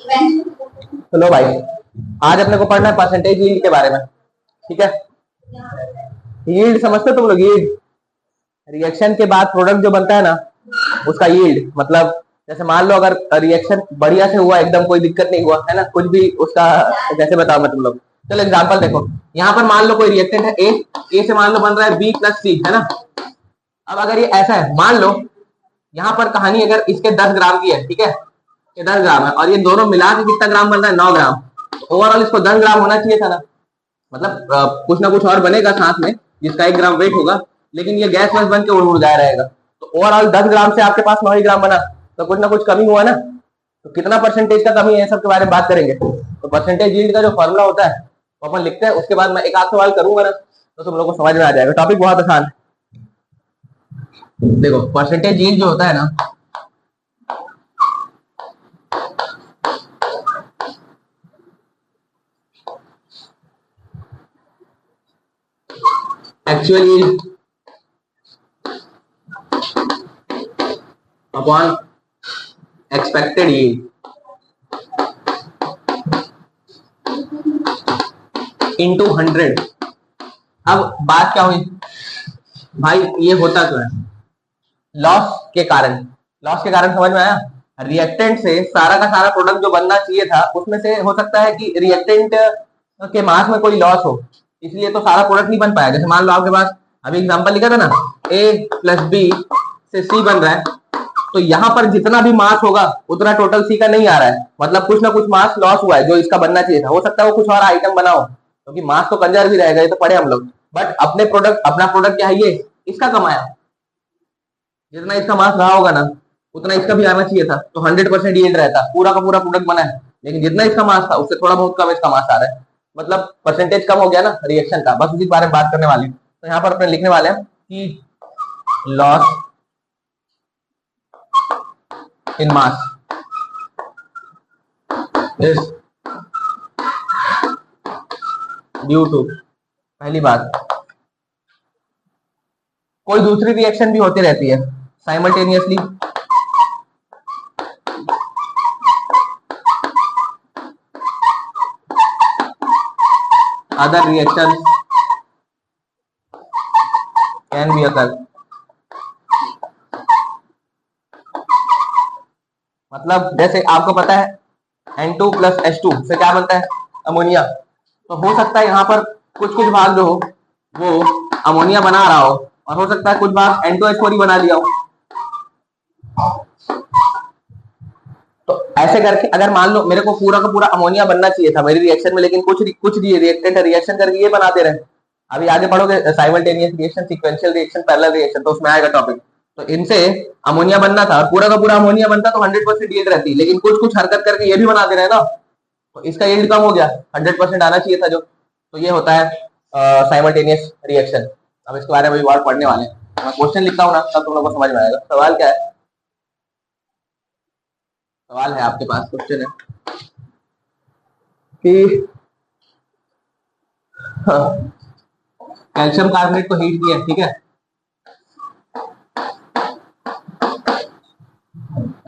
चलो भाई, आज अपने को पढ़ना है परसेंटेज यील्ड के बारे में। ठीक है, यील्ड समझते हो तुम लोग? यील्ड रिएक्शन के बाद प्रोडक्ट जो बनता है ना, उसका यील्ड मतलब जैसे मान लो अगर रिएक्शन बढ़िया से हुआ, एकदम कोई दिक्कत नहीं हुआ है ना, कुछ भी उसका जैसे बताओ मैं तुम लोग। चलो एग्जांपल देखो, यहाँ पर मान लो कोई रिएक्टेंट है ए से मान लो बन रहा है बी प्लस सी, है ना। अब अगर ये ऐसा है, मान लो यहाँ पर कहानी अगर इसके 10 ग्राम की है, ठीक है, ये 10 ग्राम है और ये दोनों मिला के कितना ग्राम बन रहा है? 9 ग्राम। ओवरऑल इसको 10 ग्राम होना चाहिए था ना, मतलब कुछ ना कुछ और बनेगा साथ में जिसका 1 ग्राम वेट होगा, लेकिन ये गैस वैस बन के उड़ उड़ जाया रहेगा। तो ओवरऑल 10 ग्राम से आपके पास 9 ही ग्राम बना, तो कुछ ना कुछ कमी हुआ ना। तो कितना परसेंटेज का कमी है, सब के बारे में बात करेंगे। तो परसेंटेज यील्ड का जो फॉर्मूला होता है वो अपन लिखते हैं, उसके बाद मैं एक आध सवाल करूंगा ना, तो तुम लोगों को समझ में आ जाएगा। टॉपिक बहुत आसान है। देखो परसेंटेज यील्ड जो होता है ना, actual yield upon expected yield into 100। अब बात क्या हुई भाई, ये होता क्यों है? लॉस के कारण। लॉस के कारण समझ में आया? रिएक्टेंट से सारा का सारा प्रोडक्ट जो बनना चाहिए था, उसमें से हो सकता है कि रिएक्टेंट के मास में कोई लॉस हो, इसलिए तो सारा प्रोडक्ट नहीं बन पाया। जैसे मान लो आपके पास अभी एग्जांपल लिखा था ना, ए प्लस बी से सी बन रहा है, तो यहाँ पर जितना भी मास होगा उतना टोटल सी का नहीं आ रहा है, मतलब कुछ ना कुछ मास लॉस हुआ है जो इसका बनना चाहिए था। हो सकता है वो कुछ और आइटम बनाओ, क्योंकि मास तो कंजर्व भी रहेगा, ये तो पढ़े हम लोग। बट अपना प्रोडक्ट क्या है, ये इसका कमाया। जितना इसका मास रहा होगा ना, उतना इसका भी आना चाहिए था, तो 100% यील्ड रहता, पूरा का पूरा प्रोडक्ट बना है। लेकिन जितना इसका मास था उससे थोड़ा बहुत कम इसका मास आ रहा है, मतलब परसेंटेज कम हो गया ना रिएक्शन का। बस उसी के बारे में बात करने वाली हूँ। तो यहाँ पर अपने लिखने वाले हैं कि loss in mass is due to, पहली बात, कोई दूसरी रिएक्शन भी होती रहती है simultaneously, other reaction can be occur. मतलब जैसे आपको पता है N2 प्लस H2 से क्या बनता है? अमोनिया। तो हो सकता है यहाँ पर कुछ कुछ भाग जो हो वो अमोनिया बना रहा हो, और हो सकता है कुछ भाग N2H4 ही बना लिया हो। तो ऐसे करके अगर मान लो मेरे को पूरा का पूरा अमोनिया बनना चाहिए था मेरी रिएक्शन में, लेकिन कुछ रिएक्टेंट रिएक्शन करके ये बना दे रहे हैं। अभी आगे पढ़ोगे simultaneous reaction, sequential reaction, parallel reaction, तो उसमें आएगा टॉपिक। तो इनसे अमोनिया बनना था और पूरा का पूरा अमोनिया बनता तो 100% यील्ड रहती, लेकिन कुछ कुछ हरकत करके ये भी बना दे रहे हैं ना, तो इसका यील्ड कम हो गया, 100% आना चाहिए था जो। तो ये होता है साइमल्टेनियस रिएक्शन। अब इसके बारे में भी वर्ड पढ़ने वाले हैं, मैं क्वेश्चन लिखता हूँ ना, तब तुम लोग को समझ में आएगा। सवाल क्या है? सवाल है आपके पास, क्वेश्चन है कि कैल्शियम कार्बोनेट को हीट किया, ठीक है,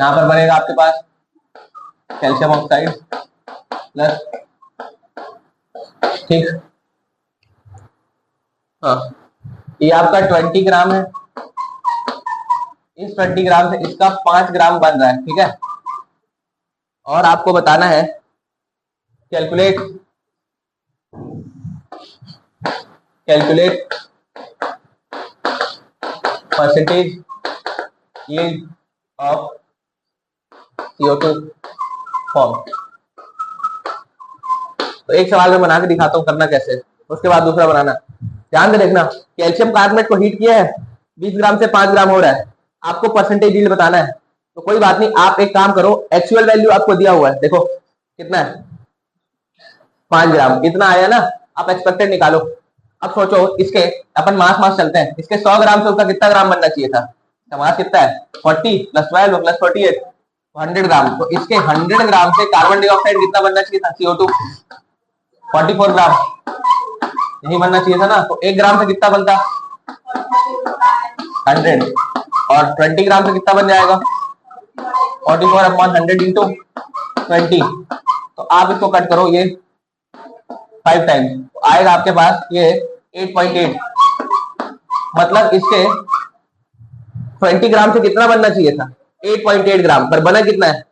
यहाँ पर बनेगा आपके पास कैल्शियम ऑक्साइड प्लस, ठीक, हाँ, ये आपका 20 ग्राम है, इस 20 ग्राम से इसका 5 ग्राम बन रहा है, ठीक है। और आपको बताना है calculate percentage yield of CO2 form. तो एक सवाल में बना के दिखाता हूँ करना कैसे, उसके बाद दूसरा बनाना। ध्यान से देखना, कैल्शियम कार्बोनेट को हीट किया है, 20 ग्राम से 5 ग्राम हो रहा है, आपको परसेंटेज यील्ड बताना है। तो कोई बात नहीं, आप एक काम करो, एक्चुअल वैल्यू आपको दिया हुआ है, देखो कितना है, 5 ग्राम, इतना आया ना। आप एक्सपेक्टेड निकालो। अब सोचो इसके, अपन मास चलते हैं, इसके 100 ग्राम से उसका कितना ग्राम बनना चाहिए था? मास कितना है? 40 प्लस 12 प्लस 48, 100 ग्राम। तो इसके 100 ग्राम से कार्बन डाइऑक्साइड कितना बनना चाहिए था? CO2 44 ग्राम, यही बनना चाहिए था ना। तो 1 ग्राम से कितना बनता? 100, और 20 ग्राम से कितना बन जाएगा? 44 अपॉन 100 इंटू 20, तो आप इसको कट करो ये 5 टाइम्स, तो आएगा आपके पास ये 8.8, मतलब इसके 20 ग्राम से कितना बनना चाहिए था, 8.8 ग्राम, पर बना कितना है,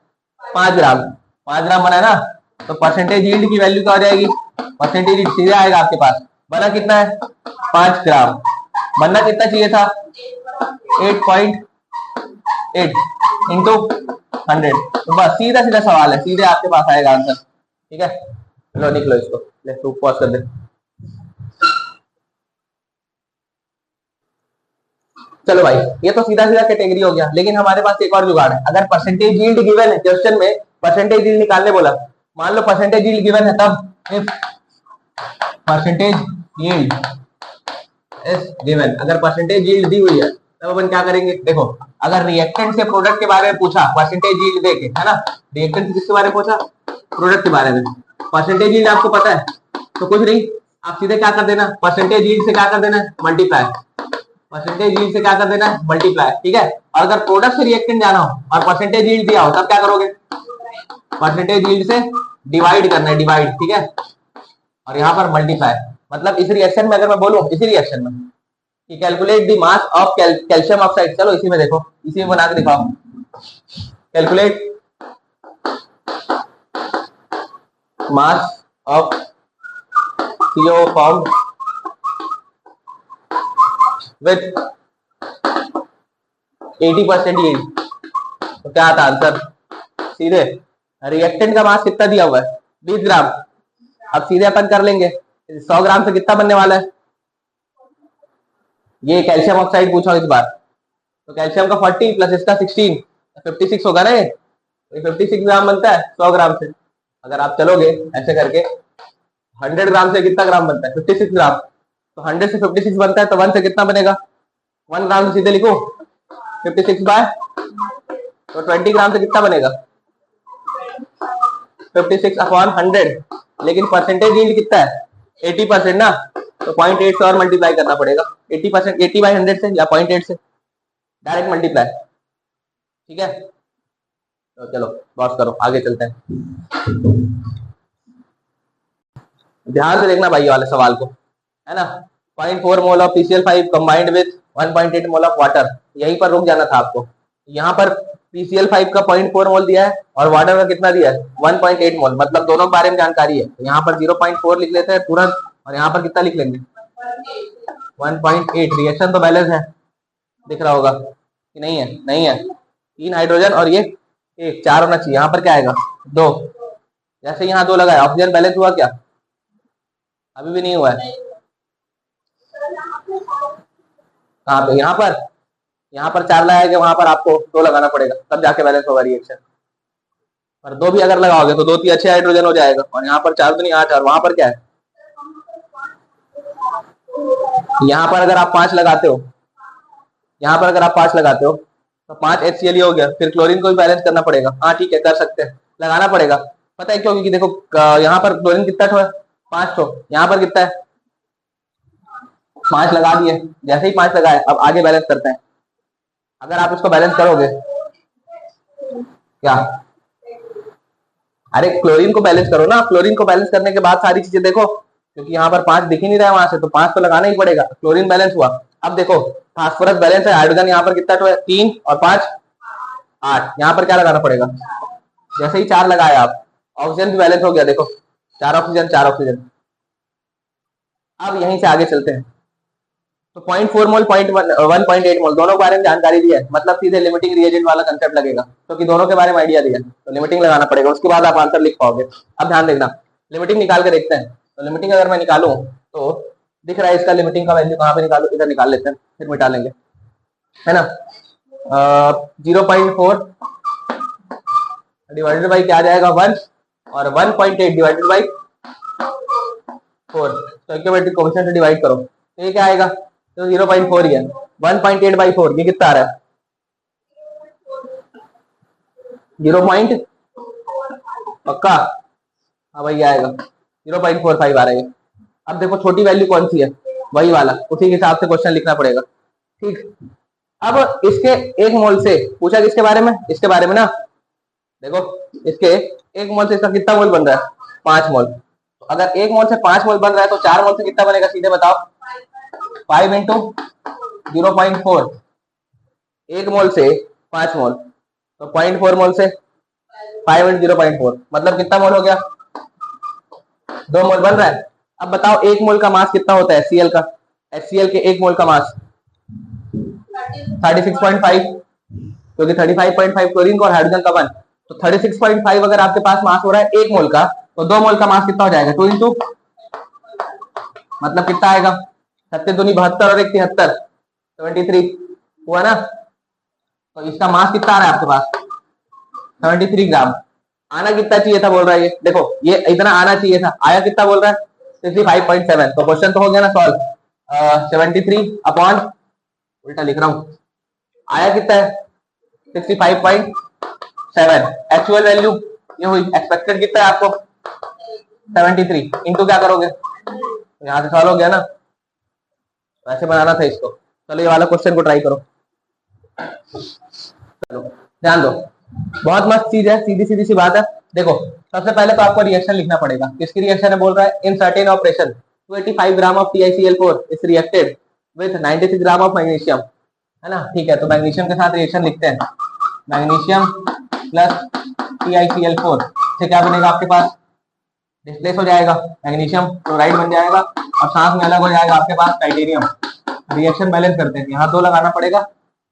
5 ग्राम, 5 ग्राम बना है ना, तो परसेंटेज यील्ड की वैल्यू क्या हो जाएगी, परसेंटेज यील्ड सीधे आएगा आपके पास, बना कितना है 5 ग्राम, बनना कितना चाहिए था 8.8 इंटू 100, तो बस सीधा सीधा सवाल है, सीधे आपके पास आएगा आंसर। ठीक है, चलो निकलो इसको, ले तू पॉज कर दे। चलो भाई, ये तो सीधा सीधा कैटेगरी हो गया, लेकिन हमारे पास एक और जुगाड़ है। अगर परसेंटेज यील्ड गिवन है, क्वेश्चन में परसेंटेज यील्ड निकालने बोला, मान लो परसेंटेज यील्ड गिवन है, तब if percentage yield is given, अगर परसेंटेज यील्ड दी हुई है तब अपन क्या करेंगे, देखो अगर रिएक्टेंट से प्रोडक्ट के बारे में पूछा परसेंटेज यील्ड देके, है ना, रिएक्टेंट से किसके बारे में पूछा, प्रोडक्ट के बारे में, परसेंटेज यील्ड आपको पता है, तो कुछ नहीं, आप सीधे क्या कर देना, परसेंटेज यील्ड से क्या कर देना, मल्टीप्लाई, परसेंटेज यील्ड से क्या कर देना, मल्टीप्लाई। ठीक है, और अगर प्रोडक्ट से रिएक्टेंट जाना हो और परसेंटेज यील्ड दिया हो, तब क्या करोगे, परसेंटेज यील्ड से डिवाइड करना है, डिवाइड। ठीक है, और यहाँ पर मल्टीप्लाई, मतलब इस रिएक्शन में अगर मैं बोलूं, इसी रिएक्शन में कि calculate the mass of calcium oxide, चलो इसी में देखो, इसी में बना के दिखाओ, calculate mass of CO form with 80% yield, तो क्या आता आंसर, सीधे रिएक्टेंट का मास कितना दिया हुआ है 20 ग्राम, अब सीधे अपन कर लेंगे 100 ग्राम से कितना बनने वाला है, ये कैल्शियम ऑक्साइड पूछा इस बार, तो कैल्शियम का 40 प्लस इसका 16, 56 होगा ना, ये 56 ग्राम बनता है 100 ग्राम से। अगर आप चलोगे ऐसे करके 100 ग्राम से कितना ग्राम बनता है, 56 ग्राम, तो 100 से 56 बनता है, तो 1 से कितना बनेगा, 1 ग्राम से सीधे लिखो 56 बाय, तो 20 ग्राम से कितना बनेगा, 56 अपॉन 100, लेकिन परसेंटेज यील्ड कितना है 80% ना, तो 0.8 से और मल्टीप्लाई करना पड़ेगा, 80%, 80 बाई 100 से या 0.8 से डायरेक्ट मल्टीप्लाई। ठीक है, तो चलो बॉस करो, आगे चलते हैं, ध्यान से देखना भाई वाले सवाल को, है ना। 0.4 mole of PCl5 combined with 1.8 mole of water, यहीं पर रुक जाना था आपको। यहाँ पर PCl5 का 0.4 मोल दिया है और वाटर का कितना दिया है 1.8 मोल, मतलब दोनों के बारे में जानकारी है, तो यहाँ पर 0.4 लिख लेते हैं तुरंत, और यहाँ पर कितना लिख लेंगे 1.8, रिएक्शन तो बैलेंस है, दिख रहा होगा कि नहीं है, नहीं है, 3 हाइड्रोजन और ये 1, 4 होना चाहिए, यहाँ पर क्या आएगा 2, जैसे यहाँ 2 लगा है, ऑक्सीजन बैलेंस हुआ क्या, अभी भी नहीं हुआ है, कहाँ पे, यहाँ पर 4 लगाएंगे, वहां पर आपको 2 लगाना पड़ेगा, तब जाके बैलेंस होगा रिएक्शन, पर 2 भी अगर लगाओगे तो 2 3 अच्छे हाइड्रोजन हो जाएगा, और यहाँ पर 4 नहीं 8, और वहां पर क्या है, यहाँ पर अगर आप 5 लगाते हो, यहाँ पर अगर आप 5 लगाते हो तो 5 HCl हो गया, फिर क्लोरीन को भी बैलेंस करना पड़ेगा, हाँ ठीक है कर सकते हैं, लगाना पड़ेगा, पता है क्यों, क्योंकि देखो यहाँ पर क्लोरीन कितना ठो है 5 ठो, यहाँ पर कितना है 5 लगा दिए, जैसे ही 5 लगाए अब आगे बैलेंस करते हैं, अगर आप इसको बैलेंस करोगे क्या, अरे क्लोरीन को बैलेंस करो ना, क्लोरीन को बैलेंस करने के बाद सारी चीजें देखो, क्योंकि यहाँ पर 5 दिख ही नहीं रहा है वहां से, तो 5 तो लगाना ही पड़ेगा, क्लोरीन बैलेंस हुआ, अब देखो फास्फोरस बैलेंस है, हाइड्रोजन यहाँ पर कितना है 3 और 5 8, यहाँ पर क्या लगाना पड़ेगा, जैसे ही 4 लगाए आप, ऑक्सीजन भी बैलेंस हो गया, देखो 4 ऑक्सीजन 4 ऑक्सीजन। अब यहीं से आगे चलते हैं, तो 0.4 मोल 1.8 मोल दोनों के बारे में जानकारी दी है, मतलब सीधे लिमिटिंग रिएजेंट वाला कंसेप्ट लगेगा, क्योंकि दोनों के बारे में आइडिया दिया, तो लिमिटिंग लगाना पड़ेगा, उसके बाद आप आंसर लिख पाओगे। अब ध्यान देखना, लिमिटिंग निकाल के देखते हैं, तो लिमिटिंग अगर मैं निकालूं तो दिख रहा है इसका लिमिटिंग का वैल्यू कहाँ पे निकालू, इधर निकाल लेते हैं, फिर मिटा लेंगे, है ना। 0.4 डिवाइडेड बाई क्या आ जाएगा 1, और 1.8 डिवाइडेड बाई 4, स्टोइकियोमेट्रिक कोएफिशिएंट से डिवाइड करो, तो ये क्या आएगा, तो 0.4 ही है, 1.8 बाई 4 ये कितना आ रहा है 0. पक्का, हाँ वही आएगा 0.45 आ रहा है। अब देखो छोटी वैल्यू कौन सी है, वही वाला, उसी के हिसाब से क्वेश्चन लिखना पड़ेगा। ठीक, अब इसके 1 मोल से पूछा किसके बारे में, इसके बारे में ना, देखो इसके एक मोल से इसका कितना मोल बन रहा है, 5 मोल। तो अगर एक मोल से 5 मोल बन रहा है तो 4 मोल से कितना बनेगा, सीधे बताओ। 5 इंटू 0.4, एक मोल से 5 मोल, तो 0.4 मोल से 5 इंटू 0.4, मतलब कितना मोल हो गया, 2 मोल बन रहा है। अब बताओ एक मोल का मास कितना होता है HCl का, HCl के एक मोल का मास 36.5, क्योंकि 35.5 क्लोरीन का और हाइड्रोजन का 1, तो 36.5 अगर आपके पास मास हो रहा है एक मोल का, तो 2 मोल का मास कितना हो जाएगा, 2 इंटू, मतलब कितना आएगा, 7 दूनी 72 और 1 73, 73 हुआ ना। तो इसका मास कितना आ रहा है आपके पास, 73 ग्राम। आना कितना चाहिए था बोल रहा है ये, देखो ये इतना आना चाहिए था, आया कितना बोल रहा है, 65.7। तो क्वेश्चन तो हो गया ना सॉल्व। 73 अपॉन, उल्टा लिख रहा हूँ, आया कितना है 65.7। एक्चुअल वैल्यू ये हुई, एक्सपेक्टेड कितना है आपको 73, इंटू क्या करोगे, तो यहाँ से सॉल्व हो गया ना, वैसे बनाना था इसको। चलो ये वाला क्वेश्चन को ट्राई करो, चलो ध्यान दो, बहुत मस्त चीज है, सीधी सीधी सी बात है। देखो सबसे पहले तो आपको रिएक्शन लिखना पड़ेगा, किसकी रिएक्शन है बोल रहा है, in certain operation 285 gram of TiCl4 is reacted with 96 gram of magnesium, है ना। ठीक है, तो मैग्नीशियम के साथ रिएक्शन लिखते हैं, मैग्नीशियम प्लस TiCl4 से क्या बनेगा आपके पास, डिस्प्लेस हो जाएगा, मैग्नीशियम क्लोराइड बन जाएगा, और साथ में अलग हो जाएगा आपके पास टाइटेनियम। रिएक्शन बैलेंस करते हैं, यहाँ 2 लगाना पड़ेगा,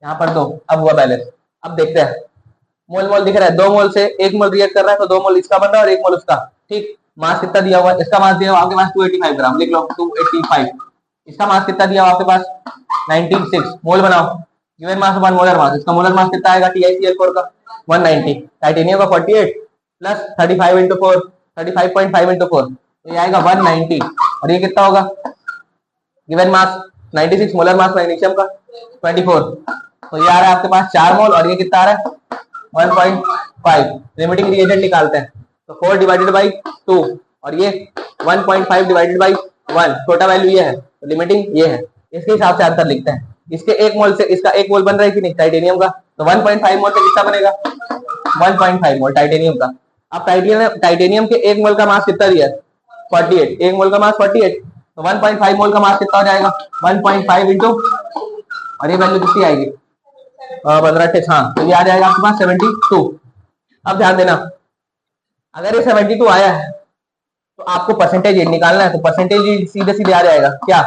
यहाँ पर 2, अब हुआ बैलेंस। अब देखते हैं, मोल मोल दिख रहा है, 2 मोल से 1 मोल रिएक्ट कर रहा है, तो 2 मोल इसका बन रहा है और 1 मोल उसका। ठीक, मास कितना दिया हुआ है, इसका मास दिया हुआ आपके पास 285 ग्राम, लिख लो 285। इसका मास कितना दिया हुआ आपके पास 96, मोल बनाओ, given mass upon molar mass, इसका मोलर मास कितना आएगा TiCl4 का 190, टाइटेनियम का 48 प्लस 35 इंटू 4, 35.5 इंटू 4, तो ये आएगा 190, और ये कितना होगा, given mass 96, molar mass magnesium का 24, तो ये आ रहा है आपके पास 4 मोल, और ये कितना आ रहा है 1.5। लिमिटिंग रिएजेंट निकालते हैं, तो 4 डिवाइडेड बाई 2, और ये 1.5 डिवाइडेड बाई 1, छोटा वैल्यू ये है, तो लिमिटिंग ये है, इसके हिसाब से आंसर लिखते हैं। इसके एक मोल से इसका एक मोल बन रहा है कि नहीं टाइटेनियम का, तो 1.5 मोल से कितना बनेगा 1.5 मोल टाइटेनियम का। अब टाइटेनियम के एक मोल का मास कितना दिया है 48, एक मोल का मास 48, तो 1.5 मोल का मास कितना हो जाएगा 1.5 इंटू, और ये वैल्यू कितनी आएगी 15, हाँ, तो ये आ जाएगा आपके पास 72। अब ध्यान देना, अगर ये 72 आया है तो आपको परसेंटेज यील्ड निकालना है, तो परसेंटेज यील्ड सीधे सीधे आ जाएगा क्या,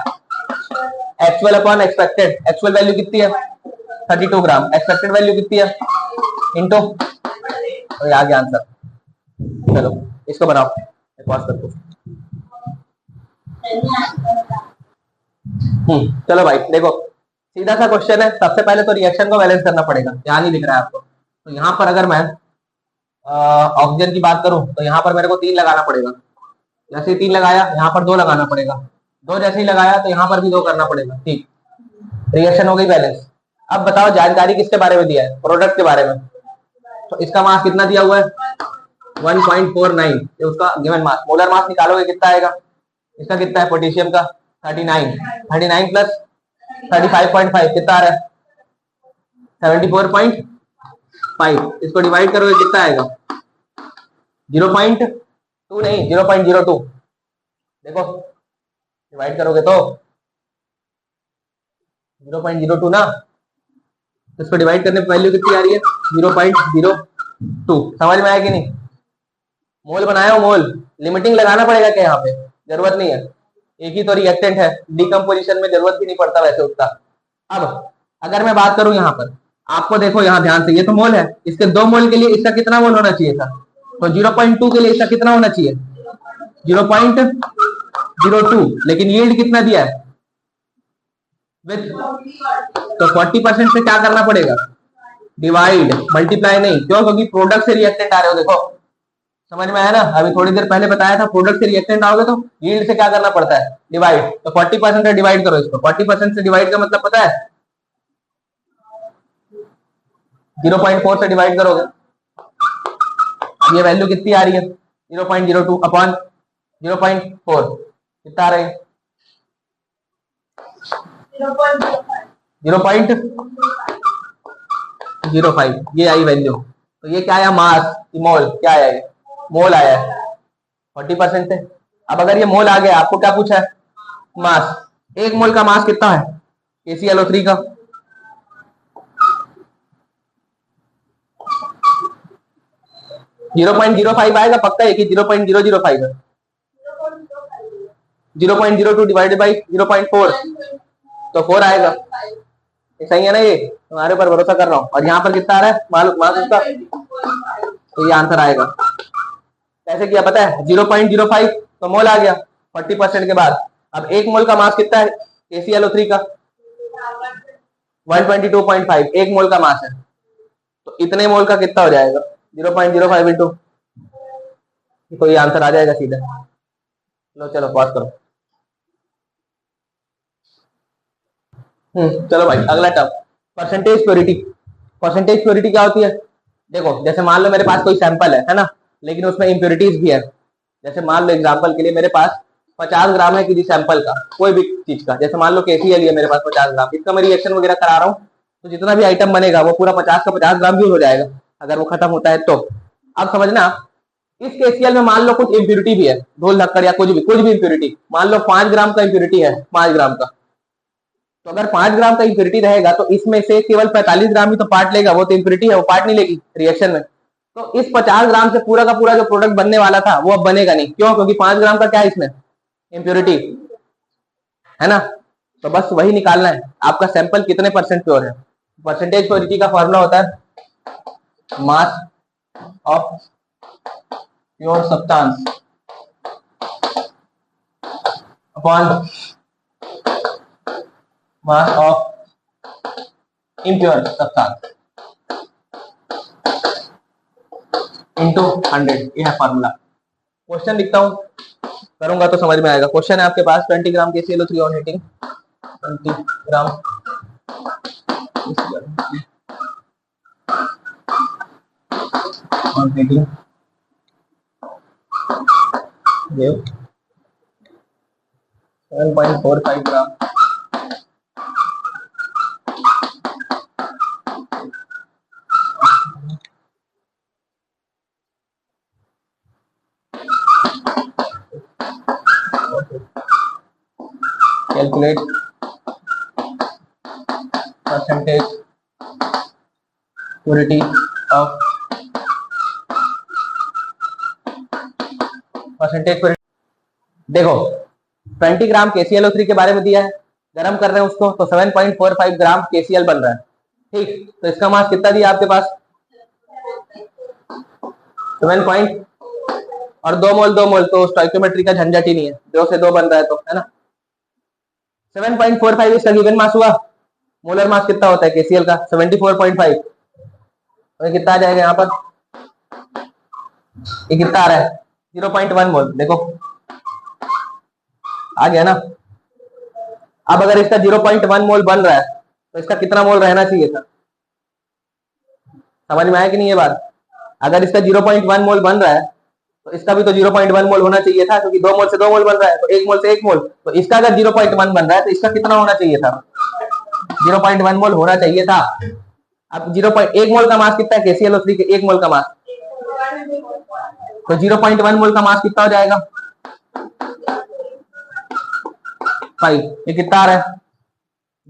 actual upon expected. Actual value कितनी है 32 ग्राम, एक्सपेक्टेड वैल्यू कितनी है इंटू, तो ये आ गया आंसर। चलो इसको बनाओ, पॉज कर दो। चलो भाई देखो, सीधा सा क्वेश्चन है, सबसे पहले तो रिएक्शन को बैलेंस करना पड़ेगा, ध्यान ही दिख रहा है आपको। तो यहाँ पर अगर मैं ऑक्सीजन की बात करूं, तो यहाँ पर मेरे को 3 लगाना पड़ेगा, जैसे ही 3 लगाया यहाँ पर 2 लगाना पड़ेगा, 2 जैसे ही लगाया तो यहाँ पर भी 2 करना पड़ेगा। ठीक, रिएक्शन हो गई बैलेंस। अब बताओ जानकारी किसके बारे में दिया है, प्रोडक्ट के बारे में। तो इसका मास कितना दिया हुआ है 1.49, ये उसका गिवन मास, मोलर मास निकालोगे कितना आएगा, इसका कितना है पोटेशियम का 39, 39 प्लस 35.5 कितना आ रहा है 74.5, इसको डिवाइड करोगे कितना आएगा 0.2 नहीं 0.02, देखो डिवाइड करोगे तो 0.02 ना, तो इसको डिवाइड करने पर वैल्यू कितनी आ रही है 0.02। समझ में आया कि नहीं, मोल बनाया हो मोल, लिमिटिंग लगाना पड़ेगा क्या, यहाँ पे जरूरत नहीं है, एक ही तो रिएक्टेंट है, डिकम्पोजिशन में जरूरत भी नहीं पड़ता वैसे उतना। अब अगर मैं बात करूं यहाँ पर, आपको देखो यहाँ ध्यान से, ये तो मोल है, इसके 2 मोल के लिए इसका कितना मोल होना चाहिए था, तो 0.2 के लिए इसका कितना होना चाहिए 0.02, लेकिन यील्ड कितना दिया है विथ, तो 40% से क्या करना पड़ेगा डिवाइड, मल्टीप्लाई नहीं, क्यों, क्योंकि प्रोडक्ट से रिएक्टेंट आ रहे हो। देखो समझ में आया ना, अभी थोड़ी देर पहले बताया था, प्रोडक्ट से रिएक्टेंट आओगे तो यील्ड से क्या करना पड़ता है डिवाइड, तो 40% से डिवाइड करो इसको, 40% से डिवाइड का मतलब पता है 0.4 से डिवाइड करोगे, ये वैल्यू कितनी आ रही है 0.02 अपॉन 0.4, कितना आ रहा है 0.05, ये आई वैल्यू। तो ये क्या आया, मास, मोल क्या आया, ये मोल आया है 40% से। अब अगर ये मोल आ गया, आपको क्या पूछा है, मास। एक मोल का मास कितना है KClO3 का, जीरो पॉइंट जीरो फाइव आएगा पक्का है कि 0.005 है, 0.02 डिवाइडेड बाई 0.4 तो 4 आएगा। सही है ना, ये तुम्हारे ऊपर भरोसा कर रहा हूँ। और यहाँ पर कितना आ रहा है मास उसका, तो ये आंसर आएगा। कैसे किया पता है, 0.05 तो मोल आ गया 40% के बाद। अब एक मोल का मास कितना है KClO3 का, 122.5 एक मोल का मास है, तो इतने मोल का कितना हो जाएगा 0.05 इंटू, तो ये आंसर आ जाएगा सीधा। लो चलो पॉज करो। चलो भाई अगला term, percentage purity. Percentage purity क्या होती है, देखो जैसे मान लो मेरे पास कोई सैंपल है ना, लेकिन उसमें इम्प्योरिटीज भी है। जैसे मान लो एग्जांपल के लिए मेरे पास 50 ग्राम है किसी सैंपल का, कोई भी चीज का, जैसे मान लो KCl है मेरे पास 50 ग्राम, इसका मैं रिएक्शन वगैरह करा रहा हूँ, तो जितना भी आइटम बनेगा वो पूरा 50 का 50 ग्राम यूज हो जाएगा अगर वो खत्म होता है तो। अब समझना, इस KCl में मान लो कुछ इम्प्योरिटी भी है, धूल धक्कड़ या कुछ भी इम्प्योरिटी, मान लो 5 ग्राम का इम्प्योरिटी है, 5 ग्राम का, तो अगर 5 ग्राम का इम्प्योरिटी रहेगा तो इसमें से केवल 45 ग्राम ही तो पार्ट लेगा, वो तो इम्प्योरिटी है, वो पार्ट नहीं लेगी रिएक्शन में। तो इस 50 ग्राम से पूरा का पूरा जो प्रोडक्ट बनने वाला था वो अब बनेगा नहीं, क्यों, क्योंकि 5 ग्राम का क्या है इसमें, इम्प्योरिटी है ना। तो बस वही निकालना है, आपका सैंपल कितने परसेंट प्योर है। परसेंटेज प्योरिटी का फॉर्मूला होता है mass of pure substance upon mass of impure substance into 100, ये है फॉर्मूला। क्वेश्चन लिखता हूं, करूंगा तो समझ में आएगा। क्वेश्चन है आपके पास 20 ग्राम KClO3 on heating, 20 gram on heating give 7.45 gram calculate percentage purity of percentage purity. देखो 20 ग्राम KClO3 के बारे में दिया है, गर्म कर रहे हैं उसको, तो 7.45 ग्राम KCl बन रहा है, ठीक। तो इसका मास कितना दिया आपके पास, 7 पॉइंट और 2 मोल तो स्टोइकियोमेट्री का झंझट ही नहीं है, 2 से 2 बन रहा है तो, है ना। 7.45 इसका गिवन मास हुआ, मोलर मास कितना होता है KCl का 74.5, तो कितना आ जाएगा यहाँ पर, ये कितना आ रहा है 0.1 मोल, देखो आ गया ना। अब अगर इसका 0.1 मोल बन रहा है तो इसका कितना मोल रहना चाहिए था, समझ में आया कि नहीं ये बात। अगर इसका 0.1 मोल बन रहा है तो इसका भी तो 0.1 मोल होना चाहिए था, क्योंकि 2 मोल से 2 मोल बन रहा है, तो 1 मोल से 1 मोल, तो इसका अगर 0.1 बन रहा है तो इसका कितना होना चाहिए था, 0.1 मोल होना चाहिए था। अब 0.1 मोल का मास कितना है KClO3 के, 1 मोल का मास, तो 0.1 मोल का मास कितना हो जाएगा 5, ये कितना आ रहा है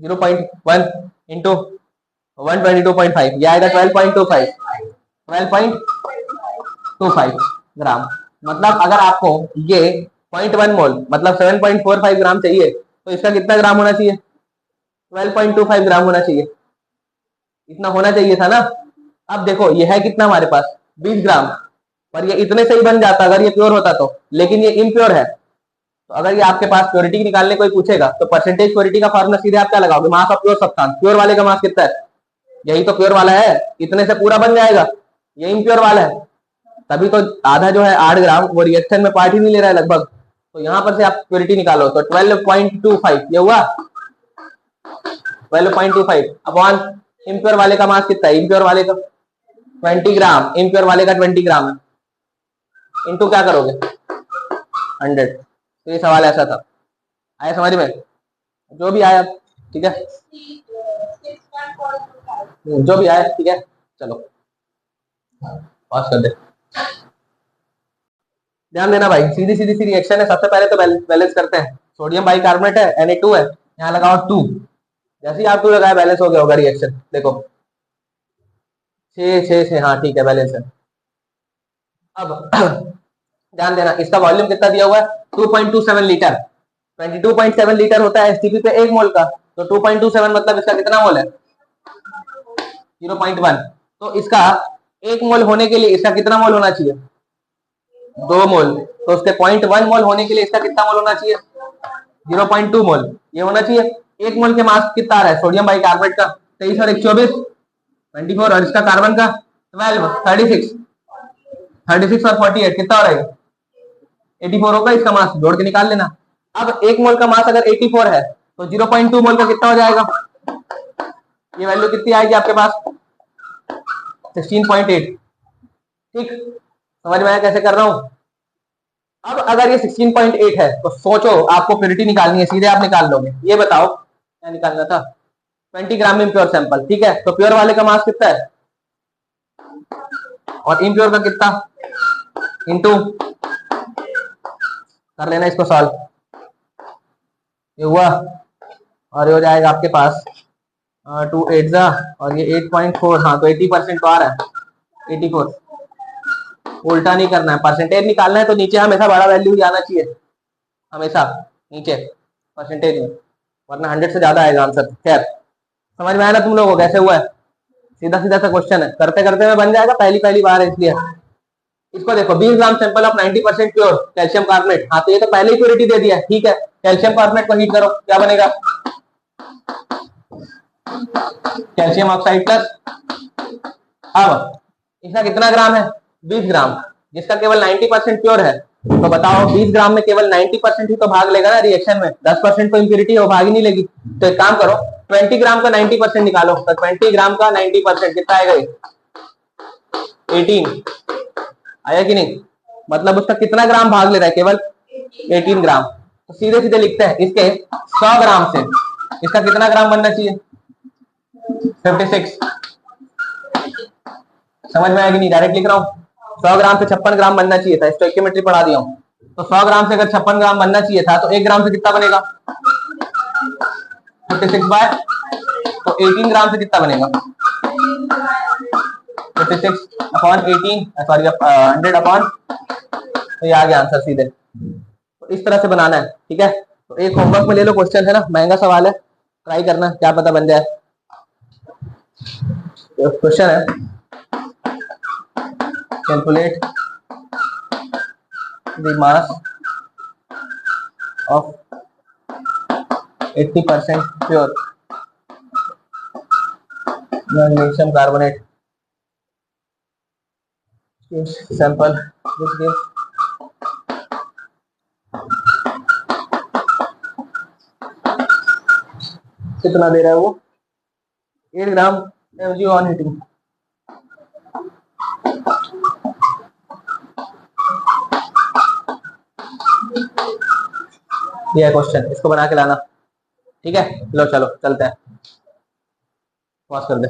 0.1 इंटू 122.5, ये आएगा 12.25 ग्राम। मतलब अगर आपको ये 0.1 मोल मतलब 7.45 ग्राम चाहिए, तो इसका कितना ग्राम होना चाहिए, 12.25 ग्राम होना चाहिए, इतना होना चाहिए था ना। अब देखो ये है कितना हमारे पास 20 ग्राम, पर ये इतने से ही बन जाता अगर ये प्योर होता तो, लेकिन ये इम्प्योर है। तो अगर ये आपके पास प्योरिटी निकालने कोई पूछेगा तो परसेंटेज प्योरिटी का फार्मूला सीधे आप क्या लगाओगे, mass of pure substance. Pure वाले का मास कितना है, यही तो प्योर वाला है, इतने से पूरा बन जाएगा, ये इम्प्योर वाला है, तभी तो आधा जो है 8 ग्राम वो रिएक्शन में पार्ट ही नहीं ले रहा है लगभग। तो यहाँ पर से आप प्योरिटी निकालो तो 12.25 ये हुआ, 12.25 अपॉन इम्प्योर वाले का मास कितना है, इम्प्योर वाले का 20 ग्राम, इम्प्योर वाले का 20 ग्राम है, इनटू क्या करोगे 100। तो ये सवाल ऐसा था, आया समझ में, जो भी आया ठीक है, जो भी आया ठीक है। चलो पॉज कर दे। ध्यान देना भाई, सीधी सीधी सी रिएक्शन है। सबसे पहले तो बैलेंस करते हैं। सोडियम बाइकार्बोनेट है, Na2 है, यहाँ लगाओ 2। जैसे ही आप 2 लगाए बैलेंस हो गया होगा रिएक्शन। देखो 6 हाँ ठीक है, बैलेंस है। अब ध्यान देना, इसका वॉल्यूम कितना दिया हुआ है, 2.27 लीटर। 22.7 लीटर होता है एसटीपी पे 1 मोल का, तो 2.27 मतलब इसका कितना मोल है, 0.1। तो इसका 1 मोल होने के लिए इसका कितना मोल होना चाहिए, 2 मोल। तो उसके 0.1 मोल होने के लिए इसका कितना मोल होना चाहिए, 0.2 मोल। ये होना चाहिए। 1 मोल के मास कितना आ रहा है सोडियम बाइकार्बोनेट का, 23 और 1 24, 24। और इसका कार्बन का 12, 36। 36 और 48 कितना हो रहा है, 84 होगा इसका मास, जोड़ के निकाल लेना। अब 1 मोल का मास अगर 84 है तो 0.2 मोल का कितना हो जाएगा, ये वैल्यू कितनी आएगी आपके पास, 16.8। ठीक, समझ में आया कैसे कर रहा हूं। अब अगर ये 16.8 है तो सोचो आपको प्योरिटी निकालनी है, सीधे आप निकाल लोगे। ये बताओ क्या निकालना था, 20 ग्राम इम्प्योर सैंपल। ठीक है, तो प्योर वाले का मास कितना है और इम्प्योर का कितना, इंटू कर लेना इसको सॉल्व। ये हुआ और ये हो जाएगा आपके पास 2 8 जा और ये 8.4। हाँ तो 80% तो आ रहा है, 84। उल्टा नहीं करना है, परसेंटेज निकालना है तो नीचे हमेशा बड़ा वैल्यू जाना चाहिए, हमेशा नीचे परसेंटेज में, वरना 100 से ज्यादा आएगा आंसर। खैर समझ में आया ना तुम लोगों को कैसे हुआ है, सीधा सीधा सा क्वेश्चन है, करते करते में बन जाएगा, पहली पहली बार है इसलिए। इसको देखो 20 gram sample of 90% pure calcium carbonate. हाँ तो ये तो पहले ही प्योरिटी दे दिया, ठीक है। कैल्शियम कार्बोनेट को हीट करो, क्या बनेगा, कैल्शियम ऑक्साइड प्लस। अब इसका कितना ग्राम है, 20 ग्राम, जिसका केवल 90% प्योर है। तो बताओ 20 ग्राम में केवल 90% ही तो भाग लेगा ना रिएक्शन में, 10% तो इम्प्योरिटी है वो भाग ही नहीं लेगी। तो एक काम करो 20 ग्राम का 90% निकालो, तो 20 ग्राम का 90% कितना आएगा, 18 आया कि नहीं, मतलब उसका कितना ग्राम भाग ले रहा है, केवल 18 ग्राम। तो सीधे सीधे लिखते हैं इसके 100 ग्राम से इसका कितना ग्राम बनना चाहिए, 56। समझ में आएगी नहीं, डायरेक्ट लिख रहा हूँ। 100 ग्राम से 56 ग्राम बनना चाहिए था, स्टोइकियोमेट्री पढ़ा दिया हूँ। तो 100 ग्राम से अगर 56 ग्राम बनना चाहिए था तो 1 ग्राम से कितना बनेगा, 56 बाय, तो 18 ग्राम से कितना बनेगा, 56 अपॉन 18, सॉरी 100 अपॉन, तो ये आ गया आंसर सीधे। तो इस तरह से बनाना है, ठीक है। तो एक होमवर्क में ले लो, क्वेश्चन है ना, महंगा सवाल है, ट्राई करना, क्या पता बन जाए। तो क्वेश्चन है, calculate the mass of 80% pure magnesium carbonate sample which gives कितना दे रहा है वो, 8 ग्राम mg ऑन हीटिंग। ये है क्वेश्चन, इसको बना के लाना, ठीक है। लो चलो चलते हैं, पॉज कर दे।